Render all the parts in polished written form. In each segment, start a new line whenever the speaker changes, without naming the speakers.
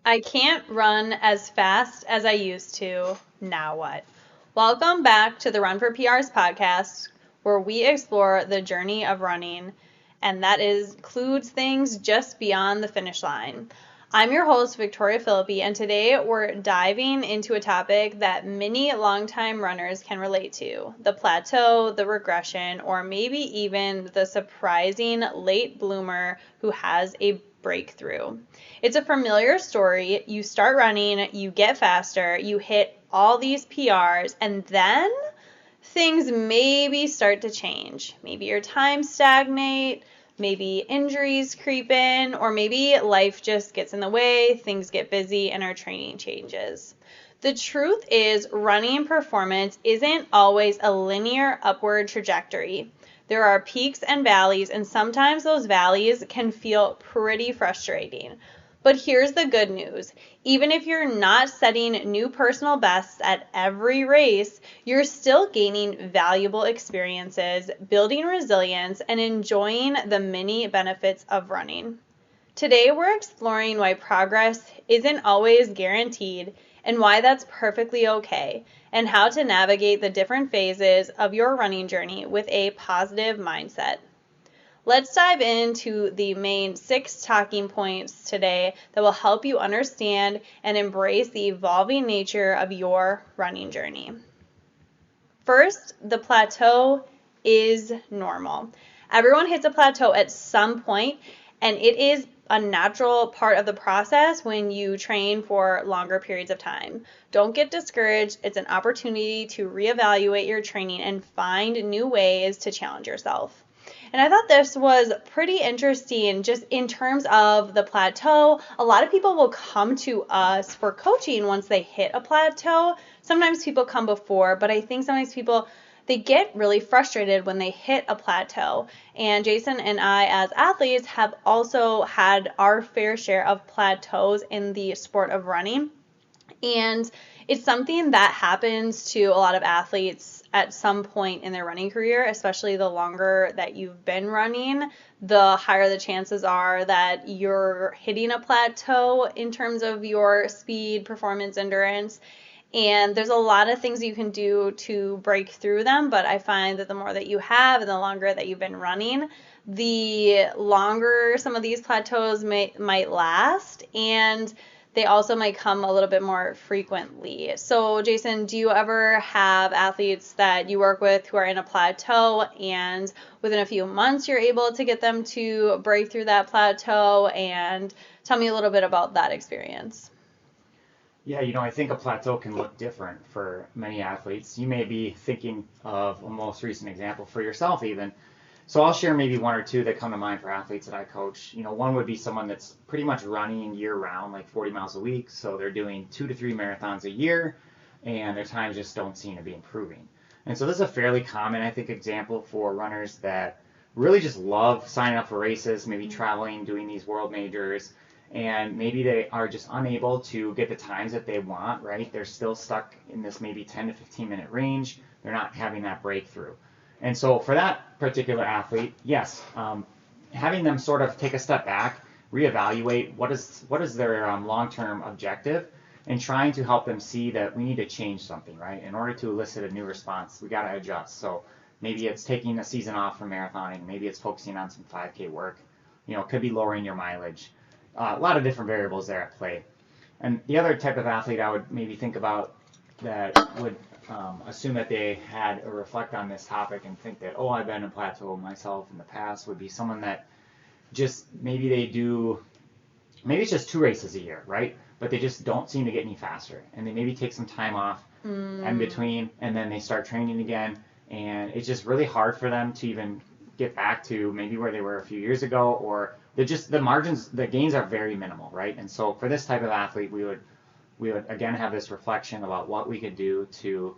I can't run as fast as I used to. Now what? Welcome back to the Run for PRs podcast, where we explore the journey of running, and that includes things just beyond the finish line. I'm your host, Victoria Philippi, and today we're diving into a topic that many longtime runners can relate to: the plateau, the regression, or maybe even the surprising late bloomer who has a breakthrough. It's a familiar story. You start running, you get faster, you hit all these PRs, and then things maybe start to change. Maybe your time stagnate, maybe injuries creep in, or maybe life just gets in the way, things get busy, and our training changes. The truth is, running performance isn't always a linear upward trajectory. There are peaks and valleys, and sometimes those valleys can feel pretty frustrating. But here's the good news. Even if you're not setting new personal bests at every race, you're still gaining valuable experiences, building resilience, and enjoying the many benefits of running. Today, we're exploring why progress isn't always guaranteed and why that's perfectly okay, and how to navigate the different phases of your running journey with a positive mindset. Let's dive into the main 6 talking points today that will help you understand and embrace the evolving nature of your running journey. First, the plateau is normal. Everyone hits a plateau at some point, and it is a natural part of the process when you train for longer periods of time. Don't get discouraged. It's an opportunity to reevaluate your training and find new ways to challenge yourself. And I thought this was pretty interesting just in terms of the plateau. A lot of people will come to us for coaching once they hit a plateau. Sometimes people come before, but I think sometimes people, they get really frustrated when they hit a plateau. And Jason and I, as athletes, have also had our fair share of plateaus in the sport of running. And it's something that happens to a lot of athletes at some point in their running career, especially the longer that you've been running, the higher the chances are that you're hitting a plateau in terms of your speed, performance, endurance. And there's a lot of things you can do to break through them, but I find that the more that you have and the longer that you've been running, the longer some of these plateaus might last, and they also might come a little bit more frequently. So, Jason, do you ever have athletes that you work with who are in a plateau and within a few months you're able to get them to break through that plateau? And tell me a little bit about that experience.
Yeah, I think a plateau can look different for many athletes. You may be thinking of a most recent example for yourself even. So I'll share maybe one or two that come to mind for athletes that I coach. One would be someone that's pretty much running year round, like 40 miles a week. So they're doing 2 to 3 marathons a year, and their times just don't seem to be improving. And so this is a fairly common, I think, example for runners that really just love signing up for races, maybe traveling, doing these world majors, and maybe they are just unable to get the times that they want, right? They're still stuck in this maybe 10 to 15 minute range. They're not having that breakthrough. And so for that particular athlete, yes, having them sort of take a step back, reevaluate what is their long-term objective, and trying to help them see that we need to change something, right? In order to elicit a new response, we got to adjust. So maybe it's taking a season off from marathoning. Maybe it's focusing on some 5K work. It could be lowering your mileage. A lot of different variables there at play. And the other type of athlete I would maybe think about that would assume that they had or reflect on this topic and think that, oh, I've been in a plateau myself in the past, would be someone that just maybe it's just 2 races a year, right? But they just don't seem to get any faster. And they maybe take some time off in between, and then they start training again. And it's just really hard for them to even get back to maybe where they were a few years ago, or the margins, the gains are very minimal, right? And so for this type of athlete, we would again have this reflection about what we could do to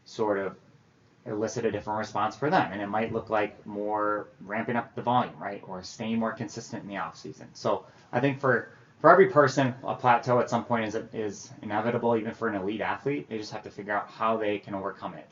sort of elicit a different response for them. And it might look like more ramping up the volume, right? Or staying more consistent in the off season. So I think for every person, a plateau at some point is inevitable, even for an elite athlete. They just have to figure out how they can overcome it.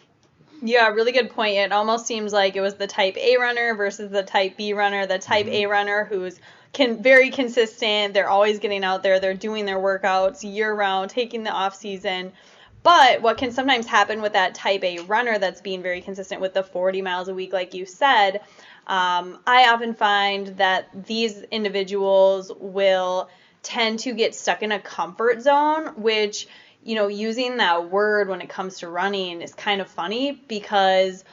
Yeah, really good point. It almost seems like it was the type A runner versus the type B runner. The type A runner who's very consistent. They're always getting out there. They're doing their workouts year round, taking the off season. But what can sometimes happen with that type A runner that's being very consistent with the 40 miles a week, like you said, I often find that these individuals will tend to get stuck in a comfort zone, which, using that word when it comes to running is kind of funny because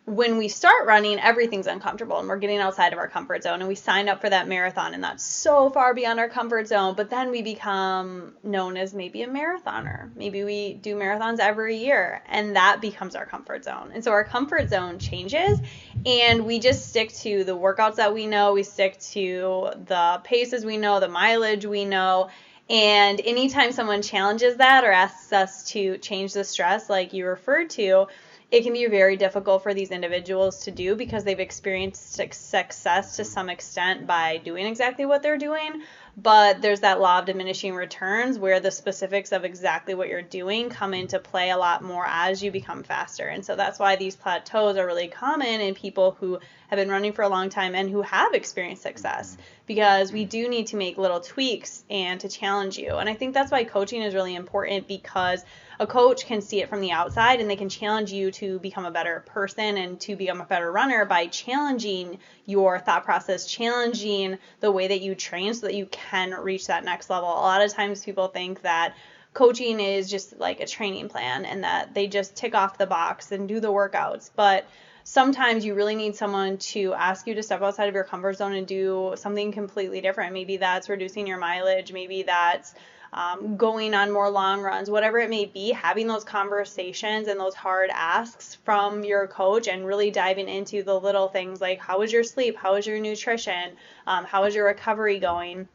when we start running, everything's uncomfortable and we're getting outside of our comfort zone, and we sign up for that marathon and that's so far beyond our comfort zone, but then we become known as maybe a marathoner. Maybe we do marathons every year and that becomes our comfort zone. And so our comfort zone changes and we just stick to the workouts that we know, we stick to the paces we know, the mileage we know. And anytime someone challenges that or asks us to change the stress like you referred to, it can be very difficult for these individuals to do because they've experienced success to some extent by doing exactly what they're doing. But there's that law of diminishing returns where the specifics of exactly what you're doing come into play a lot more as you become faster. And so that's why these plateaus are really common in people who have been running for a long time and who have experienced success, because we do need to make little tweaks and to challenge you. And I think that's why coaching is really important, because a coach can see it from the outside and they can challenge you to become a better person and to become a better runner by challenging your thought process, challenging the way that you train so that you can reach that next level. A lot of times people think that coaching is just like a training plan and that they just tick off the box and do the workouts. But sometimes you really need someone to ask you to step outside of your comfort zone and do something completely different. Maybe that's reducing your mileage. Maybe that's going on more long runs, whatever it may be. Having those conversations and those hard asks from your coach and really diving into the little things like, how is your sleep? How is your nutrition? How is your recovery going?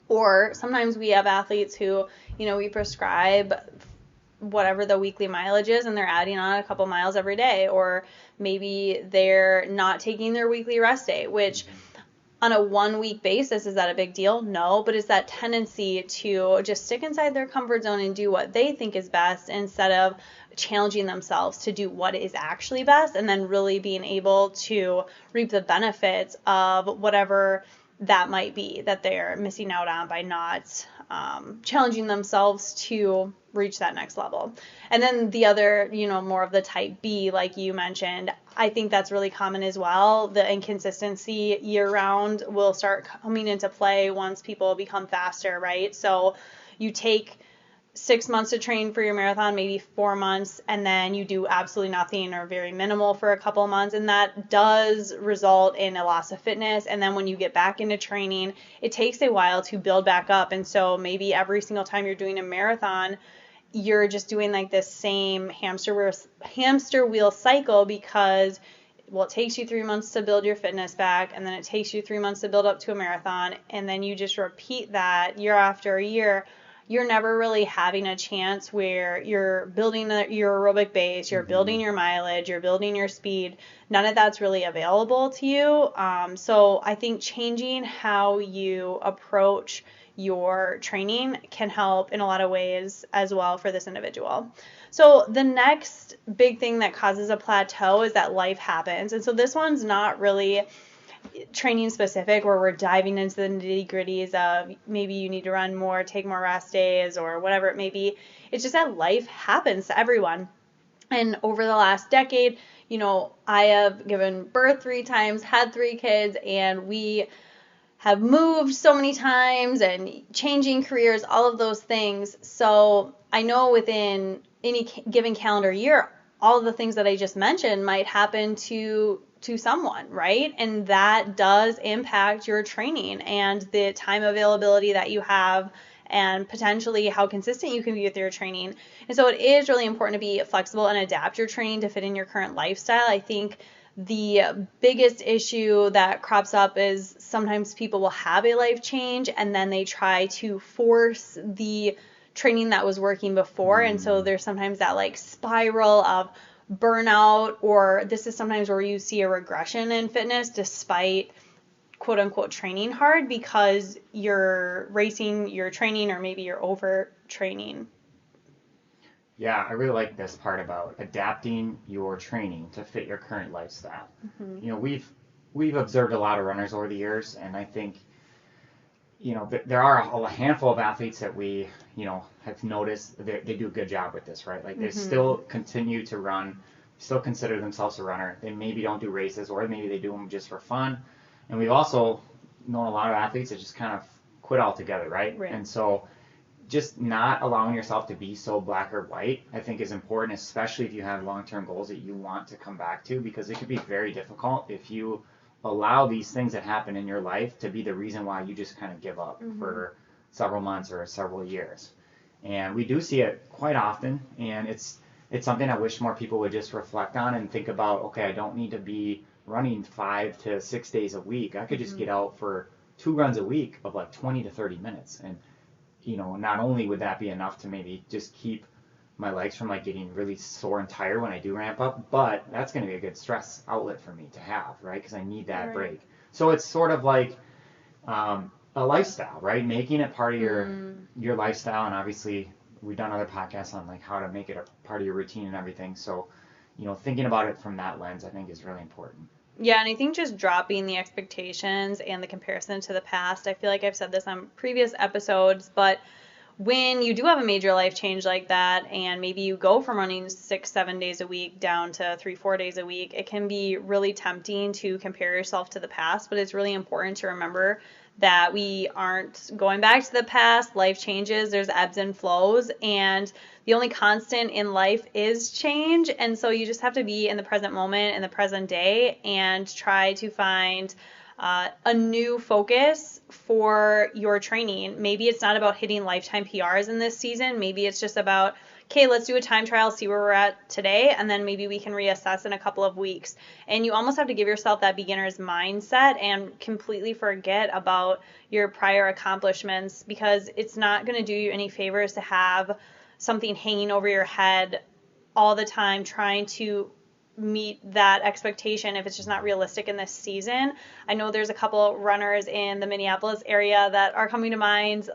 Or sometimes we have athletes who, we prescribe whatever the weekly mileage is and they're adding on a couple miles every day, or maybe they're not taking their weekly rest day, which on a 1 week basis, is that a big deal? No, but it's that tendency to just stick inside their comfort zone and do what they think is best instead of challenging themselves to do what is actually best and then really being able to reap the benefits of whatever that might be that they're missing out on by not challenging themselves to reach that next level. And then the other, more of the type B, like you mentioned, I think that's really common as well. The inconsistency year round will start coming into play once people become faster, right? So you take 6 months to train for your marathon, maybe 4 months, and then you do absolutely nothing or very minimal for a couple of months, and that does result in a loss of fitness. And then when you get back into training, it takes a while to build back up. And so maybe every single time you're doing a marathon, you're just doing like this same hamster wheel cycle because, well, it takes you 3 months to build your fitness back, and then it takes you 3 months to build up to a marathon, and then you just repeat that year after year. You're never really having a chance where you're building your aerobic base, you're building your mileage, you're building your speed. None of that's really available to you. So I think changing how you approach your training can help in a lot of ways as well for this individual. So the next big thing that causes a plateau is that life happens. And so this one's not really training specific where we're diving into the nitty gritties of maybe you need to run more, take more rest days, or whatever it may be. It's just that life happens to everyone. And over the last decade, I have given birth 3 times, had 3 kids, and we have moved so many times and changing careers, all of those things. So I know within any given calendar year, all of the things that I just mentioned might happen to someone, right? And that does impact your training and the time availability that you have and potentially how consistent you can be with your training. And so it is really important to be flexible and adapt your training to fit in your current lifestyle. I think the biggest issue that crops up is sometimes people will have a life change and then they try to force the training that was working before. And so there's sometimes that like spiral of burnout, or this is sometimes where you see a regression in fitness despite quote unquote training hard because you're racing your training or maybe you're overtraining.
Yeah, I really like this part about adapting your training to fit your current lifestyle.
Mm-hmm.
You know, we've observed a lot of runners over the years, and I think there are a handful of athletes that we have noticed they do a good job with this, right? Like they
Mm-hmm.
still continue to run, still consider themselves a runner. They maybe don't do races, or maybe they do them just for fun. And we've also known a lot of athletes that just kind of quit altogether, right?
Right.
And so just not allowing yourself to be so black or white, I think, is important, especially if you have long-term goals that you want to come back to, because it could be very difficult if you allow these things that happen in your life to be the reason why you just kind of give up
Mm-hmm.
for several months or several years. And we do see it quite often, and it's something I wish more people would just reflect on and think about. Okay, I don't need to be running 5 to 6 days a week. I could just
Mm-hmm.
get out for 2 runs a week of like 20 to 30 minutes, and not only would that be enough to maybe just keep my legs from like getting really sore and tired when I do ramp up, but that's going to be a good stress outlet for me to have, right? Because I need that
Right.
break. So it's sort of like a lifestyle, right? Making it part of
Mm.
your lifestyle, and obviously we've done other podcasts on like how to make it a part of your routine and everything. So, thinking about it from that lens, I think is really important.
Yeah, and I think just dropping the expectations and the comparison to the past. I feel like I've said this on previous episodes, but when you do have a major life change like that, and maybe you go from running 6, 7 days a week down to 3, 4 days a week, it can be really tempting to compare yourself to the past. But it's really important to remember that we aren't going back to the past. Life changes, there's ebbs and flows, and the only constant in life is change. And so you just have to be in the present moment, in the present day, and try to find a new focus for your training. Maybe it's not about hitting lifetime PRs in this season. Maybe it's just about, okay, let's do a time trial, see where we're at today, and then maybe we can reassess in a couple of weeks. And you almost have to give yourself that beginner's mindset and completely forget about your prior accomplishments, because it's not going to do you any favors to have something hanging over your head all the time trying to meet that expectation if it's just not realistic in this season. I know there's a couple runners in the Minneapolis area that are coming to mind,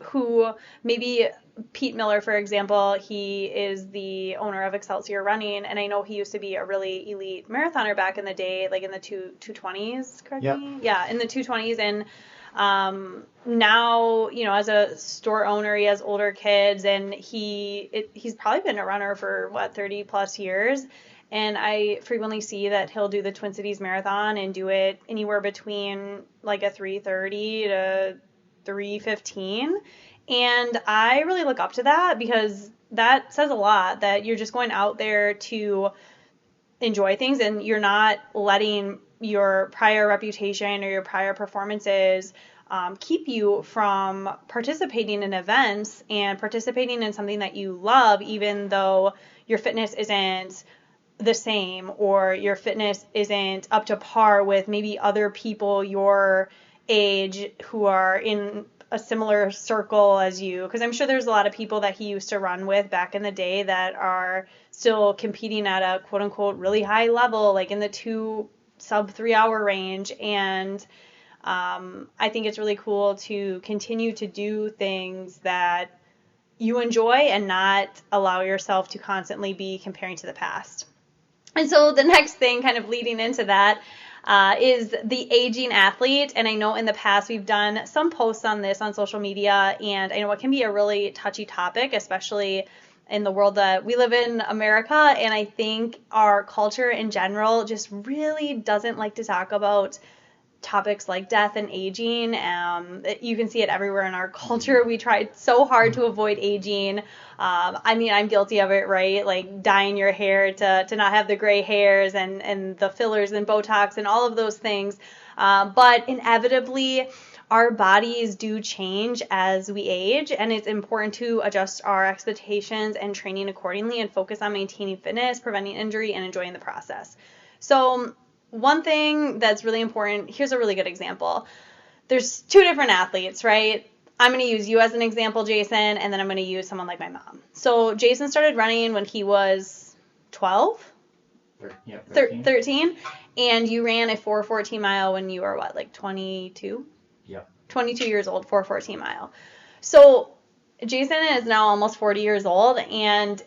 who maybe Pete Miller, for example, he is the owner of Excelsior Running, and I know he used to be a really elite marathoner back in the day, like in the 220s, correct
Yep.
me? Yeah, in the 220s, and now, as a store owner, he has older kids, and he's probably been a runner for what, 30 plus years. And I frequently see that he'll do the Twin Cities Marathon and do it anywhere between like a 3:30 to 3:15. And I really look up to that, because that says a lot that you're just going out there to enjoy things, and you're not letting your prior reputation or your prior performances keep you from participating in events and participating in something that you love, even though your fitness isn't the same, or your fitness isn't up to par with maybe other people your age who are in a similar circle as you. Because I'm sure there's a lot of people that he used to run with back in the day that are still competing at a quote unquote really high level, like in the 2 sub 3 hour range. And I think it's really cool to continue to do things that you enjoy and not allow yourself to constantly be comparing to the past. And so the next thing, kind of leading into that, is the aging athlete. And I know in the past we've done some posts on this on social media, and I know it can be a really touchy topic, especially in the world that we live in, America. And I think our culture in general just really doesn't like to talk about topics like death and aging. You can see it everywhere in our culture. We tried so hard to avoid aging. I mean, I'm guilty of it, right? Like dyeing your hair to not have the gray hairs, and the fillers and Botox and all of those things. But inevitably, our bodies do change as we age, and it's important to adjust our expectations and training accordingly and focus on maintaining fitness, preventing injury, and enjoying the process. So one thing that's really important, here's a really good example. There's two different athletes, right? I'm going to use you as an example, Jason, and then I'm going to use someone like my mom. So Jason started running when he was 12?
Yeah, 13.
13, and you ran a 4:14 mile when you were what, like 22?
Yep.
22 years old, 4:14 mile. So Jason is now almost 40 years old, and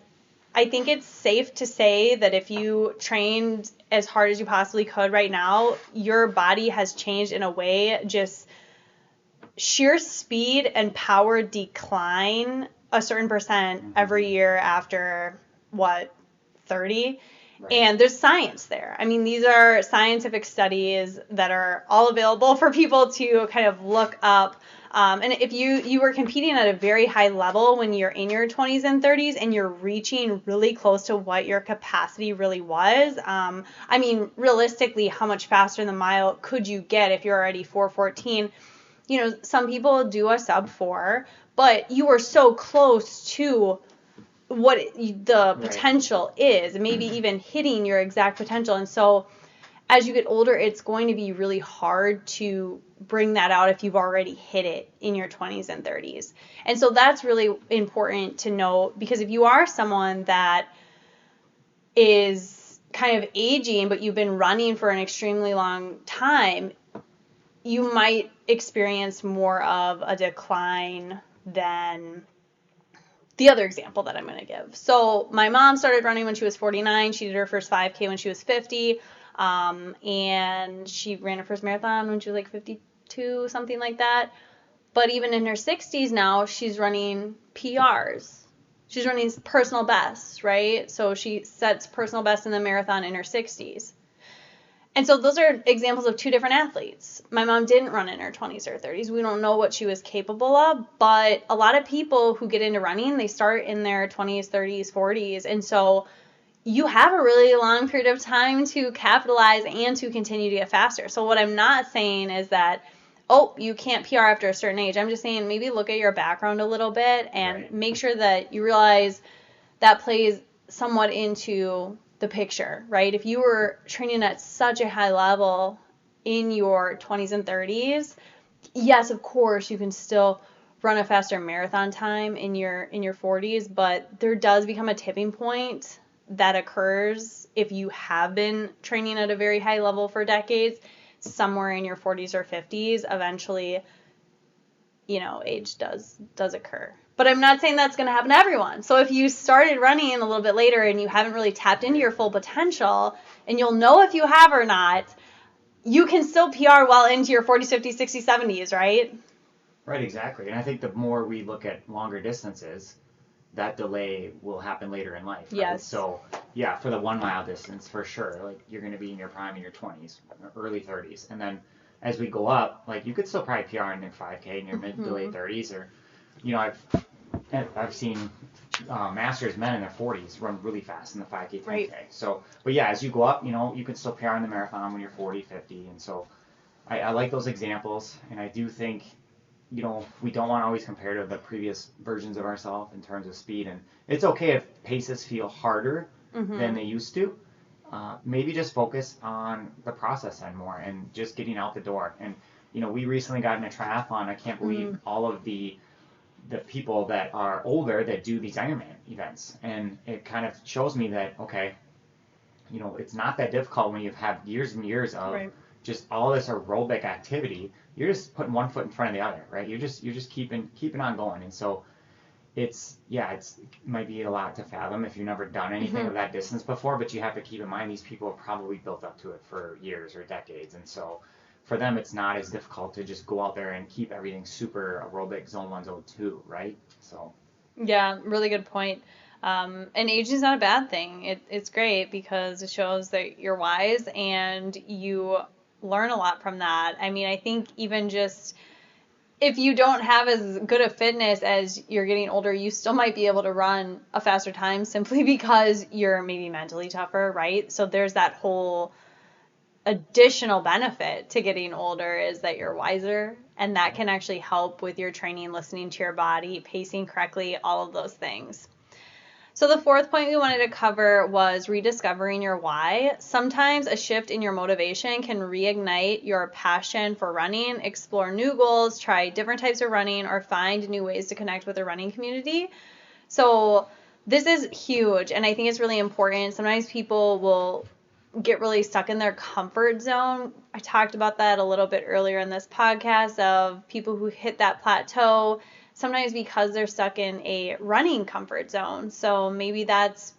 I think it's safe to say that if you trained as hard as you possibly could right now, your body has changed in a way, just sheer speed and power decline a certain percent every year after, 30? Right. And there's science there. I mean, these are scientific studies that are all available for people to kind of look up. And if you were competing at a very high level when you're in your 20s and 30s and you're reaching really close to what your capacity really was, I mean, realistically, how much faster than the mile could you get if you're already 4:14? Some people do a sub 4, but you were so close to what the potential is, maybe even hitting your exact potential. And so as you get older, it's going to be really hard to bring that out if you've already hit it in your 20s and 30s. And so that's really important to know, because if you are someone that is kind of aging, but you've been running for an extremely long time, you might experience more of a decline than the other example that I'm going to give. So my mom started running when she was 49. She did her first 5K when she was 50. And she ran her first marathon when she was like 52, something like that. But even in her 60s now, she's running PRs. She's running personal bests, right? So she sets personal best in the marathon in her 60s. And so those are examples of two different athletes. My mom didn't run in her 20s or 30s. We don't know what she was capable of, but a lot of people who get into running, they start in their 20s, 30s, 40s. And so you have a really long period of time to capitalize and to continue to get faster. So what I'm not saying is that, you can't PR after a certain age. I'm just saying maybe look at your background a little bit and make sure that you realize that plays somewhat into the picture, right? If you were training at such a high level in your 20s and 30s, yes, of course, you can still run a faster marathon time in your 40s, but there does become a tipping point that occurs if you have been training at a very high level for decades, somewhere in your 40s or 50s. Eventually, age does occur. But I'm not saying that's going to happen to everyone. So if you started running a little bit later and you haven't really tapped into your full potential, and you'll know if you have or not, you can still PR well into your 40s, 50s, 60s, 70s, right?
Right, exactly. And I think the more we look at longer distances, that delay will happen later in life. Right?
Yes.
So, yeah, for the 1 mile distance, for sure, like you're going to be in your prime in your 20s, early 30s. And then as we go up, like you could still probably PR in your 5K in your mid to late 30s, or, I've seen masters men in their 40s run really fast in the 5K, 10K. Right. So, but yeah, as you go up, you can still PR in the marathon when you're 40, 50. And so I like those examples. And I do think, we don't want to always compare to the previous versions of ourselves in terms of speed. And it's okay if paces feel harder than they used to. Maybe just focus on the process end more and just getting out the door. And, we recently got in a triathlon. I can't believe all of the people that are older that do these Ironman events. And it kind of shows me that, okay, it's not that difficult when you've had years and years of just all this aerobic activity. You're just putting one foot in front of the other, right? You're just keeping on going. And so it might be a lot to fathom if you've never done anything of that distance before, but you have to keep in mind these people have probably built up to it for years or decades. And so for them, it's not as difficult to just go out there and keep everything super aerobic, zone 1, zone 2, right? So.
Yeah, really good point. And aging is not a bad thing. It's great because it shows that you're wise and you learn a lot from that. I mean, I think even just if you don't have as good a fitness as you're getting older, you still might be able to run a faster time simply because you're maybe mentally tougher, right? So there's that whole additional benefit to getting older is that you're wiser, and that can actually help with your training, listening to your body, pacing correctly, all of those things. So the fourth point we wanted to cover was rediscovering your why. Sometimes a shift in your motivation can reignite your passion for running, explore new goals, try different types of running, or find new ways to connect with the running community. So this is huge, and I think it's really important. Sometimes people will get really stuck in their comfort zone. I talked about that a little bit earlier in this podcast of people who hit that plateau. sometimes because they're stuck in a running comfort zone. So maybe that's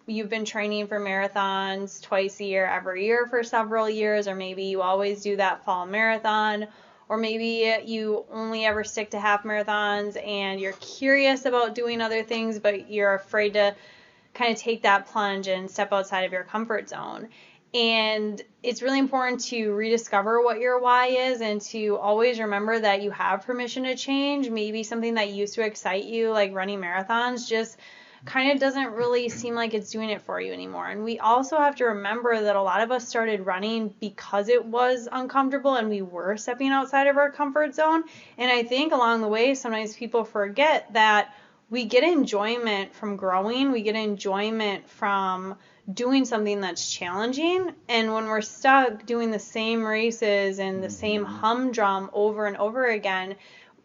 you've been training for marathons twice a year, every year for several years, or maybe you always do that fall marathon, or maybe you only ever stick to half marathons and you're curious about doing other things, but you're afraid to kind of take that plunge and step outside of your comfort zone. And it's really important to rediscover what your why is and to always remember that you have permission to change. Maybe something that used to excite you, like running marathons, just kind of doesn't really seem like it's doing it for you anymore. And we also have to remember that a lot of us started running because it was uncomfortable and we were stepping outside of our comfort zone. And I think along the way, sometimes people forget that we get enjoyment from growing, we get enjoyment from doing something that's challenging. And when we're stuck doing the same races and the same humdrum over and over again,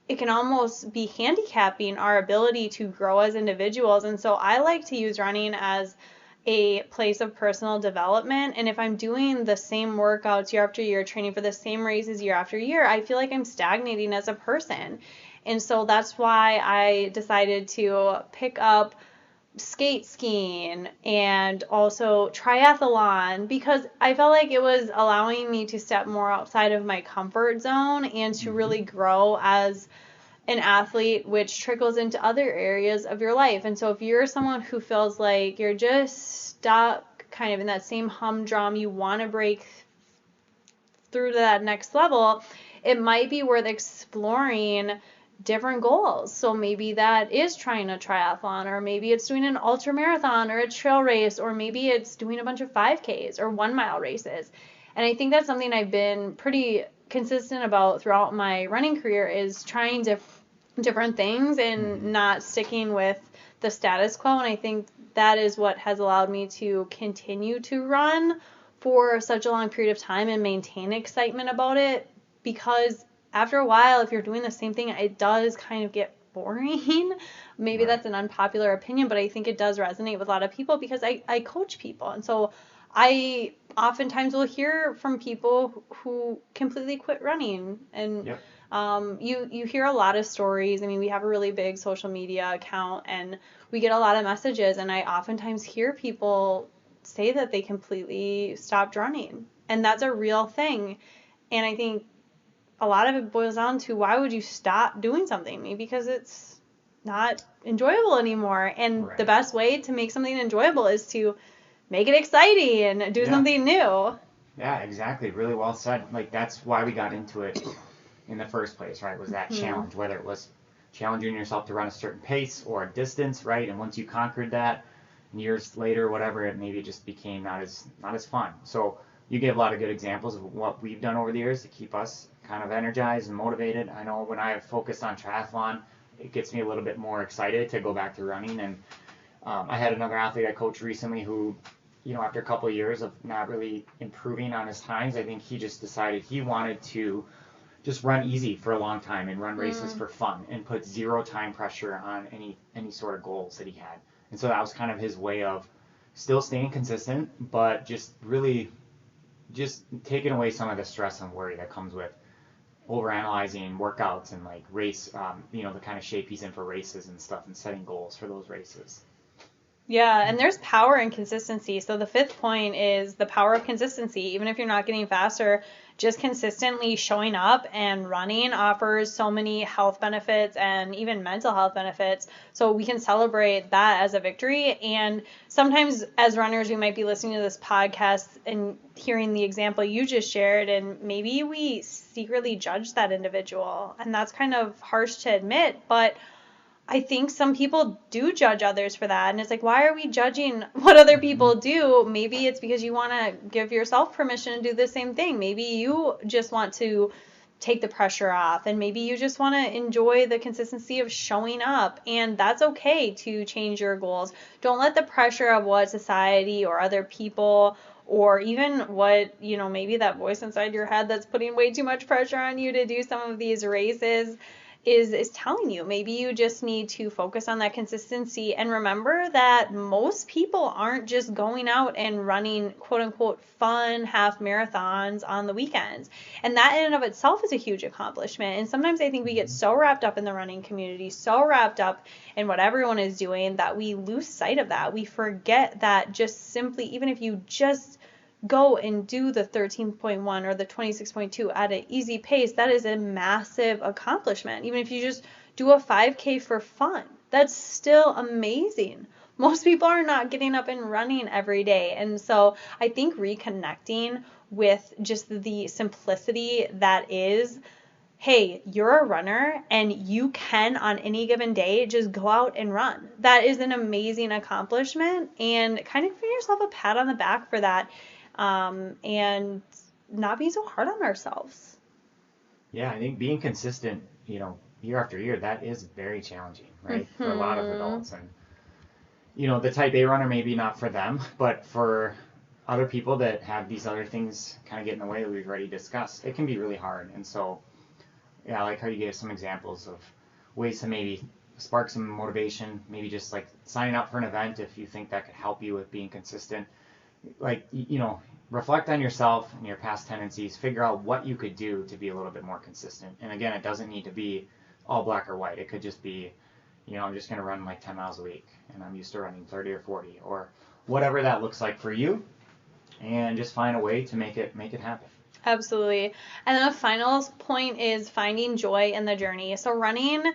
it can almost be handicapping our ability to grow as individuals. And so I like to use running as a place of personal development. And if I'm doing the same workouts year after year, training for the same races year after year, I feel like I'm stagnating as a person. And so that's why I decided to pick up skate skiing and also triathlon, because I felt like it was allowing me to step more outside of my comfort zone and to really grow as an athlete, which trickles into other areas of your life. And so if you're someone who feels like you're just stuck kind of in that same humdrum, you want to break through to that next level, it might be worth exploring different goals. So maybe that is trying a triathlon, or maybe it's doing an ultra marathon or a trail race, or maybe it's doing a bunch of 5Ks or 1 mile races. And I think that's something I've been pretty consistent about throughout my running career, is trying different things and not sticking with the status quo. And I think that is what has allowed me to continue to run for such a long period of time and maintain excitement about it, because after a while, if you're doing the same thing, it does kind of get boring. Maybe that's an unpopular opinion, but I think it does resonate with a lot of people because I coach people. And so I oftentimes will hear from people who completely quit running. And you hear a lot of stories. I mean, we have a really big social media account and we get a lot of messages. And I oftentimes hear people say that they completely stopped running. And that's a real thing. And I think a lot of it boils down to, why would you stop doing something? Maybe because it's not enjoyable anymore. And the best way to make something enjoyable is to make it exciting and do something new.
Yeah, exactly. Really well said. Like, that's why we got into it in the first place, right? Was that challenge, whether it was challenging yourself to run a certain pace or a distance, right? And once you conquered that, years later, whatever, it maybe just became not as fun. So you gave a lot of good examples of what we've done over the years to keep us kind of energized and motivated. I know when I focus on triathlon, it gets me a little bit more excited to go back to running. And I had another athlete I coached recently who, after a couple of years of not really improving on his times, I think he just decided he wanted to just run easy for a long time and run races for fun and put zero time pressure on any sort of goals that he had. And so that was kind of his way of still staying consistent, but just really just taking away some of the stress and worry that comes with overanalyzing workouts and like race, the kind of shape he's in for races and stuff, and setting goals for those races.
Yeah, and there's power in consistency. So the fifth point is the power of consistency. Even if you're not getting faster, just consistently showing up and running offers so many health benefits and even mental health benefits. So we can celebrate that as a victory. And sometimes as runners, we might be listening to this podcast and hearing the example you just shared, and maybe we secretly judge that individual. And that's kind of harsh to admit, but I think some people do judge others for that. And it's like, why are we judging what other people do? Maybe it's because you want to give yourself permission to do the same thing. Maybe you just want to take the pressure off, and maybe you just want to enjoy the consistency of showing up. And that's okay to change your goals. Don't let the pressure of what society or other people, or even what, maybe that voice inside your head that's putting way too much pressure on you to do some of these races, is telling you. Maybe you just need to focus on that consistency and remember that most people aren't just going out and running quote unquote fun half marathons on the weekends. And that in and of itself is a huge accomplishment. And sometimes I think we get so wrapped up in the running community, so wrapped up in what everyone is doing, that we lose sight of that. We forget that just simply, even if you just go and do the 13.1 or the 26.2 at an easy pace, that is a massive accomplishment. Even if you just do a 5K for fun, that's still amazing. Most people are not getting up and running every day. And so I think reconnecting with just the simplicity that is, hey, you're a runner and you can on any given day just go out and run. That is an amazing accomplishment, and kind of give yourself a pat on the back for that. And not be so hard on ourselves.
Yeah, I think being consistent, year after year, that is very challenging, right? For a lot of adults. And, the type A runner, maybe not for them, but for other people that have these other things kind of get in the way that we've already discussed, it can be really hard. And so, yeah, I like how you gave some examples of ways to maybe spark some motivation, maybe just like signing up for an event if you think that could help you with being consistent. Like, reflect on yourself and your past tendencies, figure out what you could do to be a little bit more consistent. And again, it doesn't need to be all black or white. It could just be, I'm just going to run like 10 miles a week and I'm used to running 30 or 40 or whatever that looks like for you, and just find a way to make it happen.
Absolutely. And then the final point is finding joy in the journey. So running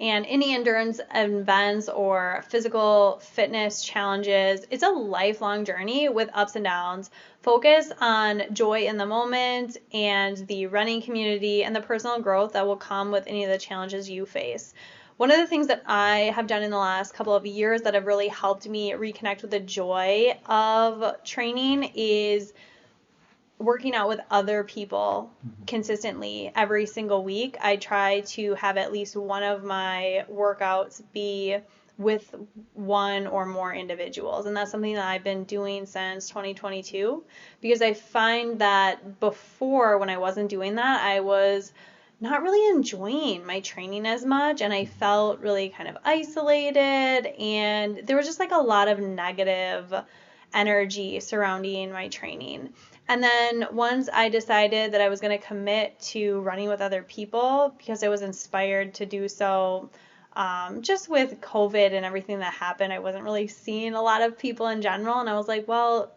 and any endurance events or physical fitness challenges, it's a lifelong journey with ups and downs. Focus on joy in the moment and the running community and the personal growth that will come with any of the challenges you face. One of the things that I have done in the last couple of years that have really helped me reconnect with the joy of training is working out with other people consistently every single week. I try to have at least one of my workouts be with one or more individuals. And that's something that I've been doing since 2022, because I find that before, when I wasn't doing that, I was not really enjoying my training as much, and I felt really kind of isolated, and there was just like a lot of negative energy surrounding my training. And then once I decided that I was going to commit to running with other people, because I was inspired to do so, just with COVID and everything that happened, I wasn't really seeing a lot of people in general. And I was like, well,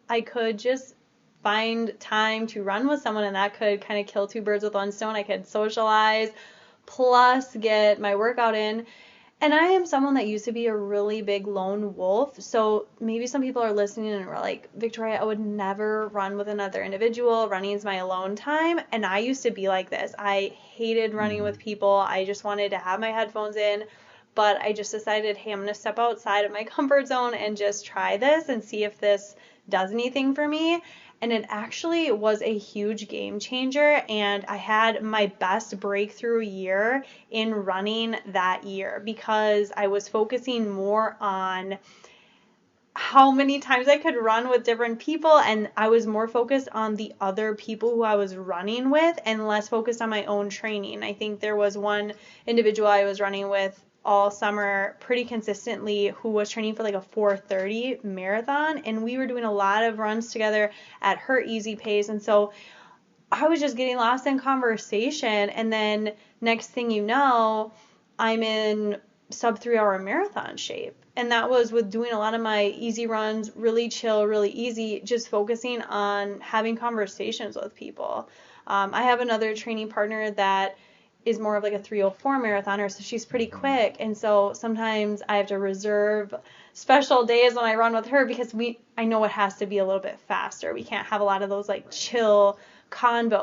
I could just find time to run with someone, and that could kind of kill two birds with one stone. I could socialize plus get my workout in. And I am someone that used to be a really big lone wolf. So maybe some people are listening and are like, Victoria, I would never run with another individual. Running is my alone time. And I used to be like this. I hated running with people. I just wanted to have my headphones in. But I just decided, hey, I'm going to step outside of my comfort zone and just try this and see if this does anything for me. And it actually was a huge game changer, and I had my best breakthrough year in running that year, because I was focusing more on how many times I could run with different people, and I was more focused on the other people who I was running with and less focused on my own training. I think there was one individual I was running with all summer pretty consistently who was training for like a 4:30 marathon, and we were doing a lot of runs together at her easy pace. And so I was just getting lost in conversation, and then next thing you know, I'm in sub 3 hour marathon shape. And that was with doing a lot of my easy runs, really chill, really easy, just focusing on having conversations with people. I have another training partner that is more of like a 3:04 marathoner, so she's pretty quick. And so sometimes I have to reserve special days when I run with her, because I know it has to be a little bit faster. We can't have a lot of those like chill convos.